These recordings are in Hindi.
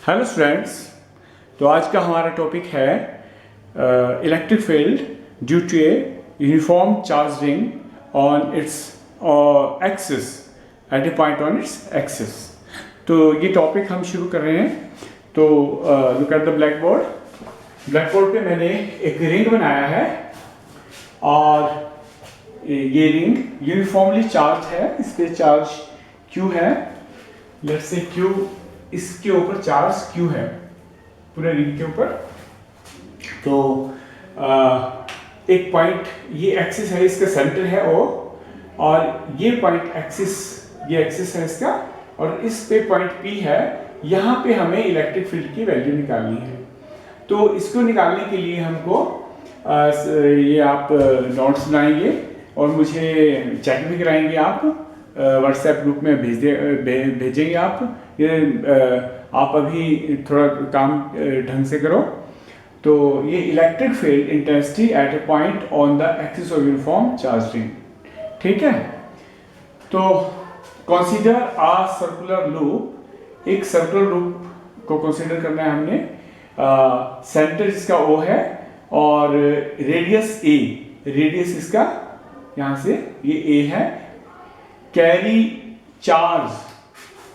Hello students. तो आज का हमारा टॉपिक है electric field due to a uniform charge ring on its axis at a point on its axis. तो ये टॉपिक हम शुरू कर रहे हैं। तो look at the blackboard पे मैंने एक रिंग बनाया है और ये रिंग यूनिफॉर्मली चार्ज है। इस पर चार्ज Q है। लेट्स से Q, इसके ऊपर चार्ज Q है पूरे रिंग के ऊपर। तो एक पॉइंट, ये एक्सिस है, इसका सेंटर है O, और ये पॉइंट एक्सिस, ये एक्सिस है इसका, और इस पे पॉइंट P है। यहाँ पे हमें इलेक्ट्रिक फील्ड की वैल्यू निकालनी है। तो इसको निकालने के लिए हमको ये आप नोट्स बनाएंगे और मुझे चेक भी कराएंगे। आप व्हाट्सएप ग्रुप में भेजेंगे आप। ये आप अभी थोड़ा काम ढंग से करो। तो ये electric field intensity at a point on the axis of uniform charge ring, ठीक है। तो कंसीडर अ सर्कुलर लूप, एक सर्कुलर लूप को कंसीडर करना है हमने। सेंटर इसका O है और रेडियस A, रेडियस इसका यहाँ से ये A है। कैरी चार्ज,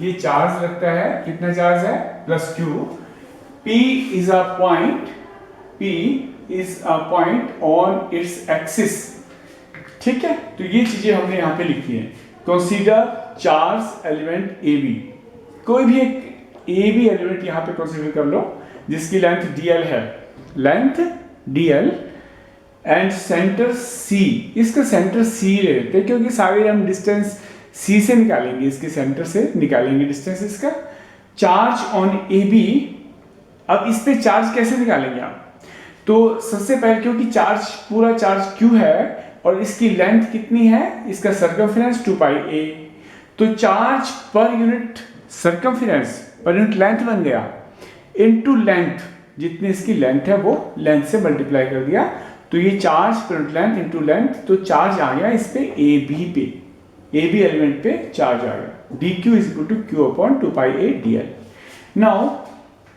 ये चार्ज लगता है, कितना चार्ज है, plus Q। P is a point on its axis, ठीक है। तो ये चीजें हमने यहाँ पे लिखी है। कंसीडर चार्ज एलिमेंट AB, कोई भी एक AB एलिमेंट यहाँ पे कंसीडर कर लो जिसकी लेंथ DL है, length DL and centre C। इसका सेंटर C ले लेते हैं क्योंकि सारे हम डिस्टेंस C से निकालेंगे, इसके सेंटर से निकालेंगे डिस्टेंस इसका। चार्ज ऑन AB, अब इस पे चार्ज कैसे निकालेंगे आप? तो सबसे पहले, क्योंकि चार्ज, पूरा चार्ज Q है और इसकी लेंथ कितनी है, इसका सर्कमफेरेंस 2πa। तो चार्ज पर यूनिट सर्कमफेरेंस पर यूनिट लेंथ बन गया, इनटू लेंथ, जितनी इसकी लेंथ है वो लेंथ से मल्टीप्लाई कर दिया। तो ये चार्ज पर यूनिट लेंथ इनटू लेंथ, तो चार्ज आ गया इस पे AB एलिमेंट पे चार्ज आ गया। dq is equal to Q upon 2πa dl। Now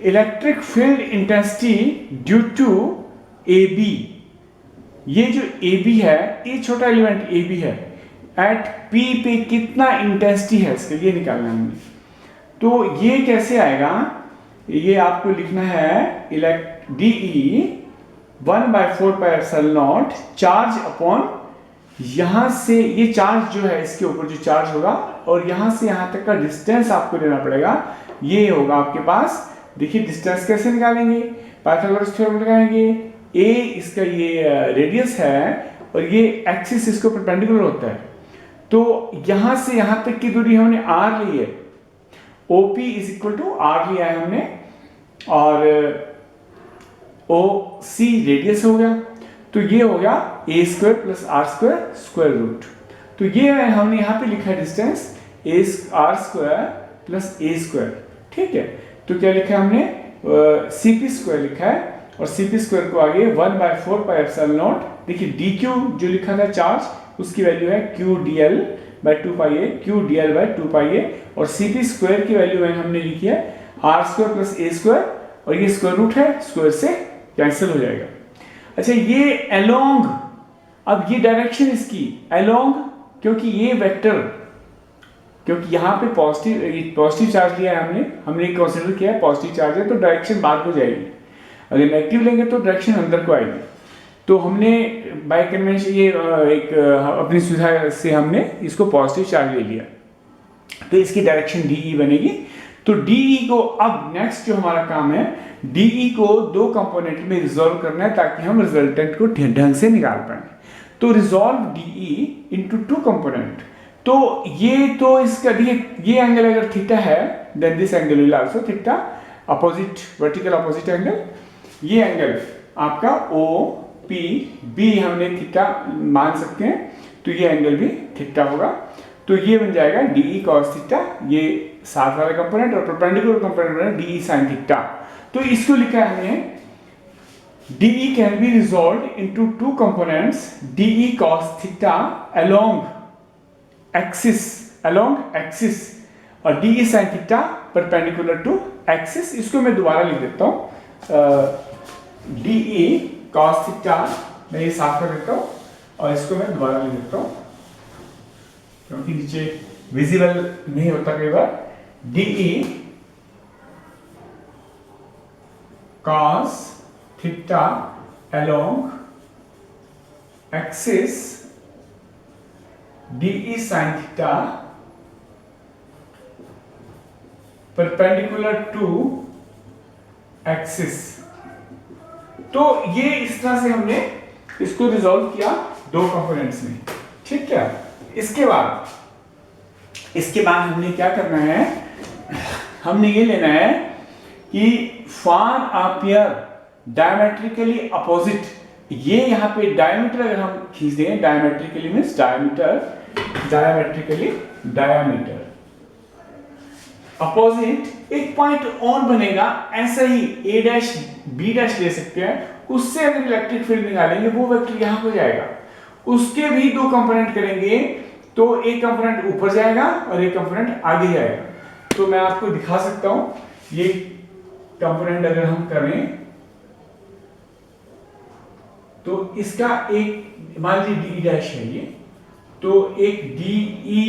electric field intensity due to AB, ये जो AB है, ये छोटा एलिमेंट AB है, एट P पे कितना इंटेंसिटी है इसका, ये निकालना है हमने। तो ये कैसे आएगा, ये आपको लिखना है DE 1/4πε0 चार्ज अपॉन, यहां से ये चार्ज जो है, इसके ऊपर जो चार्ज होगा और यहां से यहां तक का डिस्टेंस आपको लेना पड़ेगा। ये होगा आपके पास, देखिए डिस्टेंस कैसे निकालेंगे, पाइथागोरस थ्योरम लगाएंगे। A इसका ये रेडियस है और ये एक्सिस इसको परपेंडिकुलर होता है। तो यहां से यहां तक की दूरी हमने R ली है, OP is equal to R लिया है हमने, और OC रेडियस हो गया। तो ये हो गया A² plus R² square root. तो ये हमने यहाँ पे लिखा है डिस्टेंस R² प्लस A², ठीक है। तो क्या लिखा है हमने, CP² लिखा है, और CP² को आगे 1/4πε0, देखिए dq जो लिखा था चार्ज, उसकी वैल्यू है Q dl by 2πa, और CP² की वैल्यू हमने लिखी है R² प्लस A², और ये स्क्वायर रूट है, स्क्वायर से कैंसिल हो जाएगा। अच्छा, ये अलोंग, अब ये डायरेक्शन इसकी अलोंग, क्योंकि ये वेक्टर, क्योंकि यहाँ पे पॉजिटिव चार्ज लिया है हमने कंसीडर किया है पॉजिटिव चार्ज है, तो डायरेक्शन बाद हो जाएगी। अगर नेगेटिव लेंगे तो डायरेक्शन अंदर को आएगी। तो हमने बाय कन्वेंशन ये एक अपनी सुविधा से हमने इसको पॉजिटिव चार्ज ले लिया, तो इसकी डायरेक्शन DE बनेगी। तो DE को, अब नेक्स्ट जो हमारा काम है, DE को दो कंपोनेंट में रिजॉल्व करना है ताकि हम रिजल्टेंट को ढंग से निकाल पाए। तो resolve DE into two component. तो ये, तो इसका ये एंगल अगर थीटा है, then this angle will also theta, opposite, vertical opposite angle. ये एंगल आपका OPB हमने थीटा मान सकते हैं, तो ये एंगल भी थीटा होगा। तो ये बन जाएगा DE cos थीटा, ये साथ वाला कंपोनेंट, और परपेंडिकुलर कंपोनेंट बना DE sin थीटा। तो इसको लिखा है हमने, DE can be resolved into two components, DE cos theta along axis, और DE sin theta perpendicular to axis, इसको मैं दोबारा लिख देता हूं डी ई कॉस थीटा, मैं ये साफ कर देता हूं और इसको मैं दोबारा लिख देता हूं क्योंकि नीचे विजिबल नहीं होता कई बार। D E cos theta along axis d E sine theta perpendicular to axis. तो ये इस तरह से हमने इसको रिजॉल्व किया दो कंपोनेंट्स में, ठीक है। इसके बाद हमने क्या करना है, हमने ये लेना है कि फार अ पेयर डायमेट्रिकली अपोजिट, ये यहां पे डायमीटर अगर हम खींच दें, diametrically means diametrically diameter opposite एक पॉइंट और बनेगा, ऐसा ही a डैश b डैश ले सकते हैं, उससे अगर इलेक्ट्रिक फील्ड निकालेंगे वो वेक्टर यहां हो जाएगा। उसके भी दो कंपोनेंट करेंगे तो एक कंपोनेंट ऊपर जाएगा और एक कंपोनेंट आगे जाएगा। तो मैं आपको दिखा सकता हूं, ये कंपोनेंट अगर हम करें तो इसका एक मान लीजिए डी डैश है ये, तो एक डी ई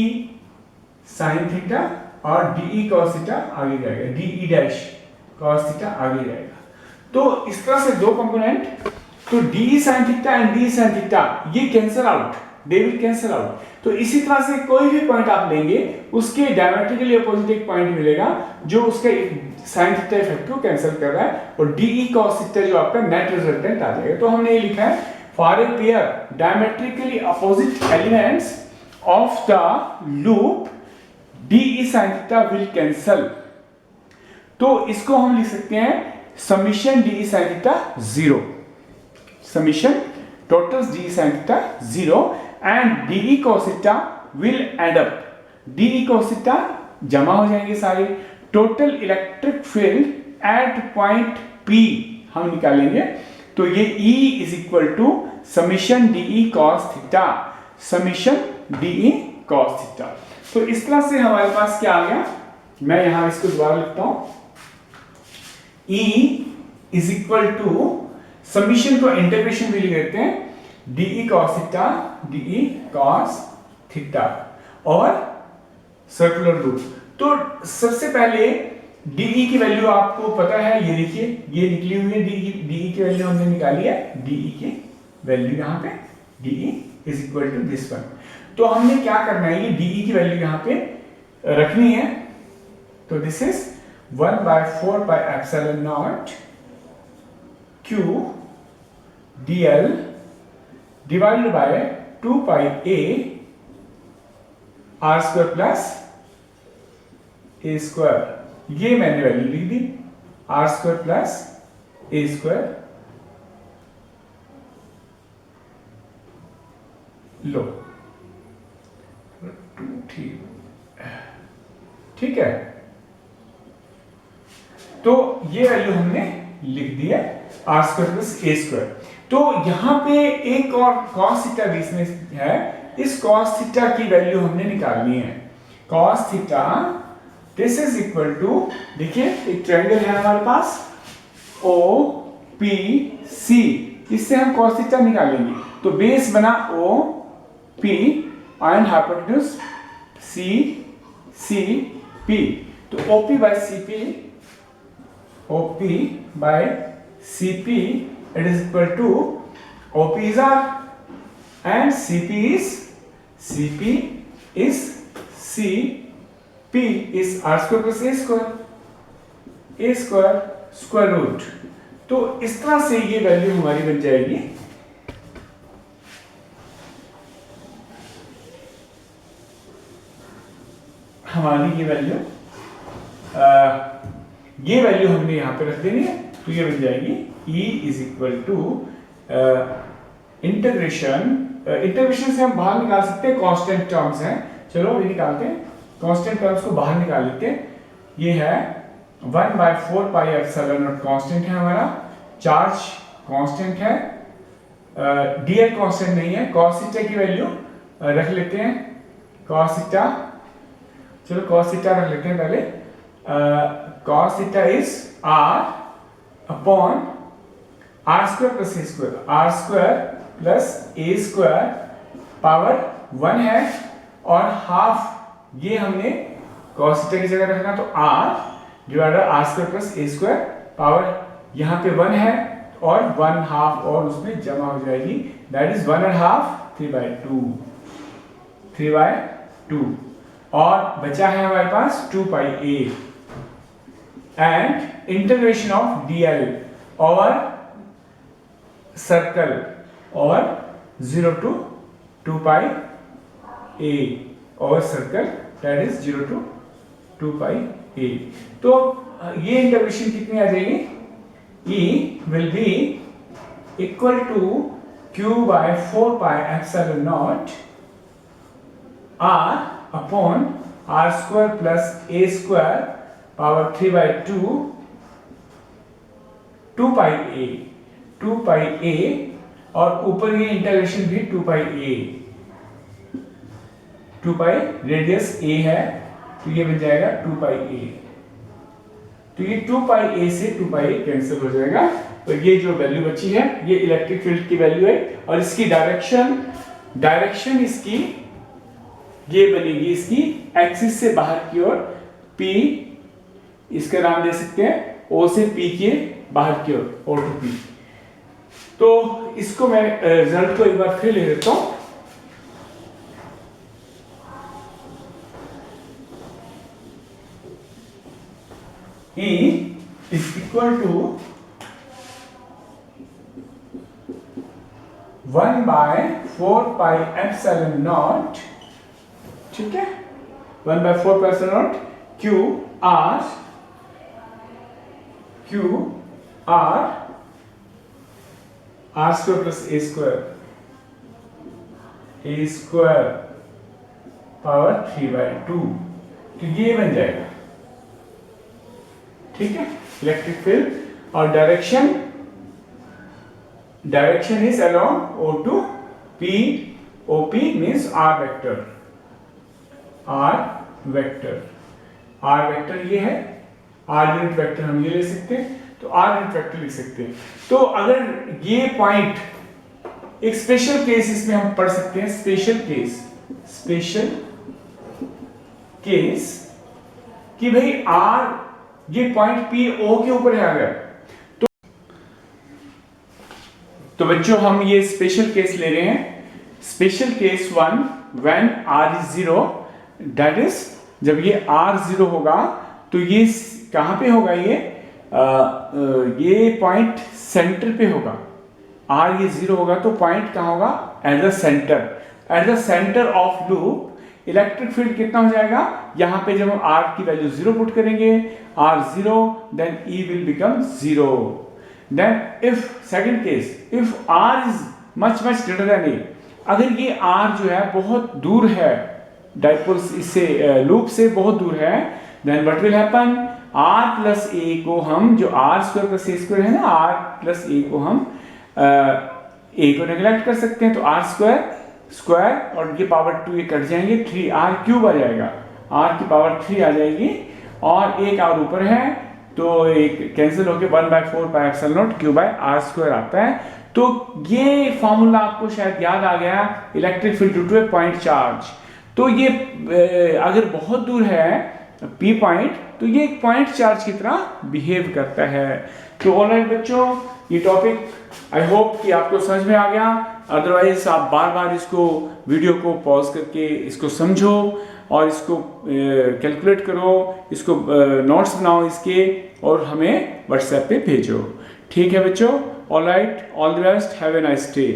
साइन थीटा और डी ई कॉस थीटा आगे जाएगा, d E dash cos theta आगे जाएगा। तो इस तरह से दो कंपोनेंट, तो d E sine theta and d sine theta ये cancel out, they will cancel out. तो इसी तरह से कोई भी पॉइंट आप लेंगे उसके डायमेट्रिकली अपोजिट एक पॉइंट मिलेगा जो उसके साइन थीटा इफेक्ट को कैंसिल कर रहा है और डी ई कॉस थीटा जो आपका नेट रिजल्टेंट आ जाएगा। तो हमने ये लिखा है for a pair diametrically opposite elements of the loop D E sine theta will cancel. तो इसको हम लिख सकते हैं summation D E sine theta 0, summation totals D E sine theta 0 and D E cos theta will end up, D E cos theta जमा हो जाएंगे सारे। Total electric field at point P हम निकालेंगे, तो ये E is equal to summation D E cos theta, summation D E cos theta. तो इस तरह से हमारे पास क्या आ गया, मैं यहां इसको दोबारा लिखता हूं, E is equal to summation को इंटीग्रेशन भी लिख देते हैं D E cos theta, D E cos theta और सर्कुलर लूप। तो सबसे पहले डीई की वैल्यू आपको पता है, ये देखिए ये निकली हुई है, डीई की वैल्यू हमने निकाली है, डीई की वैल्यू यहाँ पे dE is equal to this one. तो हमने क्या करना है, ये डीई की वैल्यू यहाँ पे रखनी है, तो this is 1/4 pi epsilon nought q dl divided by 2 pi a r square plus a square, ये मैंने वैल्यू लिख दी, r square plus a square. लो ठीक है, तो ये वैल्यू हमने लिख दी है r square plus a square. तो यहां पे एक और cos थीटा बीच में है, इस cos थीटा की वैल्यू हमने निकालनी है। cos theta this is equal to, देखिए एक ट्रायंगल है हमारे पास ओ पी सी, इससे हम cos थीटा निकालेंगे। तो बेस बना O P and hypotenuse C C P, तो OP by CP, OP by CP it is equal to OP is R and CP is CP is R square plus A square square root। तो इस तरह से ये वैल्यू हमारी बन जाएगी, हमारी ये वैल्यू हमने यहां पे रख देनी है, तो ये बन जाएगी E is equal to integration से हम बाहर निकाल सकते हैं कांस्टेंट टर्म्स हैं, चलो ये निकालते हैं, कांस्टेंट टर्म्स को बाहर निकाल लेते हैं। ये है 1/4 पाई एप्सिलॉन नॉट कांस्टेंट है हमारा, चार्ज कांस्टेंट है, डीएल कांस्टेंट नहीं है। cos थीटा की वैल्यू रख लेते हैं, cos थीटा, चलो cos थीटा रख लेते हैं पहले, cos theta is r upon r square plus a square, r square plus a square power 1 है, और हाफ ये हमने cos theta की जगह रखना, तो r divided r square plus a square power यहाँ पे 1 है और 1/2 और उसमें जमा हो जाएगी, दैट इज 1/2 3/2 और बचा है हमारे पास 2 पाई a and integration of dl over circle और 0 to 2 pi a over circle, that is 0 to 2 pi a। तो ये इंटीग्रेशन कितनी आ जाएगी, e will be equal to q by 4 pi epsilon naught r upon r square plus a square power 3/2 2 pi a और ऊपर ये इंटीग्रेशन भी 2 pi a, 2 pi radius a है तो ये बन जाएगा 2 pi a, तो ये 2 pi a से 2 pi a कैंसिल हो जाएगा। तो ये जो वैल्यू बची है ये इलेक्ट्रिक फील्ड की वैल्यू है, और इसकी डायरेक्शन इसकी ये बनेगी, इसकी एक्सिस से बाहर की ओर p, इसका नाम दे सकते हैं o से p के बाहर की ओर, o to p। तो इसको मैं रिजल्ट को एक बार फिर ले लेता हूं। E is equal to 1 by 4 pi epsilon naught, ठीक है, 1 by 4 pi epsilon naught q r square plus a square power 3/2, तो ये बन जाएगा, ठीक है, इलेक्ट्रिक फील्ड। और direction is along O to P, OP means R vector ये है, R यूनिट वेक्टर हम ये ले सकते हैं, तो R यूनिट वेक्टर लिख सकते हैं। तो अगर ये पॉइंट एक स्पेशल केस इसमें हम पढ़ सकते हैं, स्पेशल केस कि भाई R ये पॉइंट P O के ऊपर है अगर, तो बच्चों हम ये स्पेशल केस ले रहे हैं। Special case 1 when R is 0, that is जब ये R 0 होगा तो ये कहां पे होगा, ये पॉइंट सेंटर पे होगा। R ये 0 होगा तो पॉइंट कहां होगा, at the centre of loop. Electric field कितना हो जाएगा, यहां पे जब हम R की वैल्यू 0 पुट करेंगे, R 0, then E will become 0। Then if second case, if R is much greater than A, अगर ये R जो है बहुत दूर है, डाइपोल्स इससे लूप से बहुत दूर है, then what will happen, R plus A को हम, जो R square plus A square है ना, R प्लस A को हम A को नेग्लेक्ट कर सकते हैं, तो R स्क्वायर और ये पावर 2 ये कट जाएंगे, 3R क्यूब आ जाएगा, R की पावर 3 आ जाएगी, और एक और ऊपर है तो एक कैंसिल होके 1/4 pi epsilon naught q by r square आता है। तो ये फॉर्मूला आपको शायद याद आ गया, electric field due to a point charge. तो ये अगर बहुत दूर है P पॉइंट, तो ये एक पॉइंट चार्ज की तरह बिहेव करता है। तो ऑलराइट बच्चों, ये टॉपिक आई होप कि आपको समझ में आ गया। अदरवाइज आप बार बार इसको वीडियो को पॉज करके इसको समझो और इसको कैलकुलेट करो, इसको नोट्स बनाओ इसके और हमें व्हाट्सएप पे भेजो। ठीक है बच्चों, alright, all the best, have a nice day.